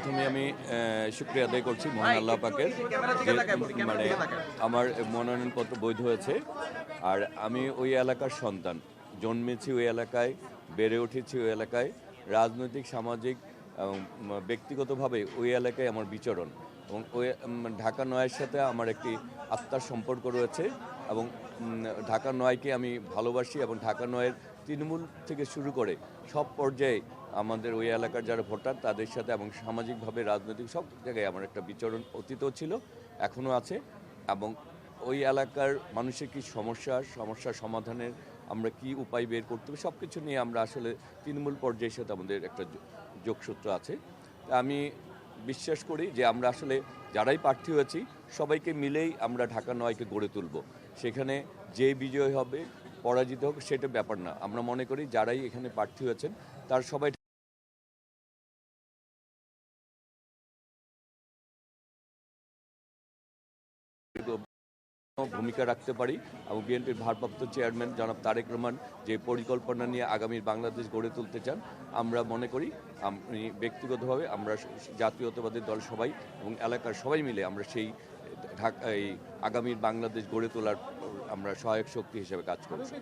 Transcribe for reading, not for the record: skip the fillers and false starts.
প্রথমে আমি শুকরিয়া আদায় করছি মহান আল্লাহ পাকের যে মানে আমার মনোনয়নপত্র বৈধ হয়েছে। আর আমি ওই এলাকার সন্তান, জন্মেছি ওই এলাকায়, বেড়ে উঠেছি ওই এলাকায়, রাজনৈতিক সামাজিক এবং ব্যক্তিগতভাবে ওই এলাকায় আমার বিচরণ এবং ওই ঢাকা নয়ের সাথে আমার একটি আত্মার সম্পর্ক রয়েছে এবং ঢাকা নয়কে আমি ভালোবাসি এবং ঢাকা নয়ের তৃণমূল থেকে শুরু করে সব পর্যায়ে আমাদের ওই এলাকার যারা ভোটার তাদের সাথে এবং সামাজিকভাবে রাজনৈতিক সব জায়গায় আমার একটা বিচরণ অতীতও ছিল, এখনও আছে। এবং ওই এলাকার মানুষের কী সমস্যার সমাধানের আমরা কি উপায় বের করতে হবে সব কিছু নিয়ে আমরা আসলে তৃণমূল পর্যায়ের সাথে আমাদের একটা যোগসূত্র আছে। আমি বিশ্বাস করি যে আমরা আসলে যারাই প্রার্থী হয়েছি সবাইকে মিলেই আমরা ঢাকা নয়কে গড়ে তুলব। সেখানে যে বিজয় হবে পরাজিত হোক সেটা ব্যাপার না। আমরা মনে করি যারাই এখানে প্রার্থী হয়েছেন তার সবাই ভূমিকা রাখতে পারি এবং বিএনপির ভারপ্রাপ্ত চেয়ারম্যান জনাব তারেক রহমান যে পরিকল্পনা নিয়ে আগামীর বাংলাদেশ গড়ে তুলতে চান, আমরা মনে করি আমি ব্যক্তিগতভাবে আমরা জাতীয়তাবাদী দল সবাই এবং এলাকার সবাই মিলে আমরা সেই এই আগামীর বাংলাদেশ গড়ে তোলার আমরা সহায়ক শক্তি হিসেবে কাজ করছি।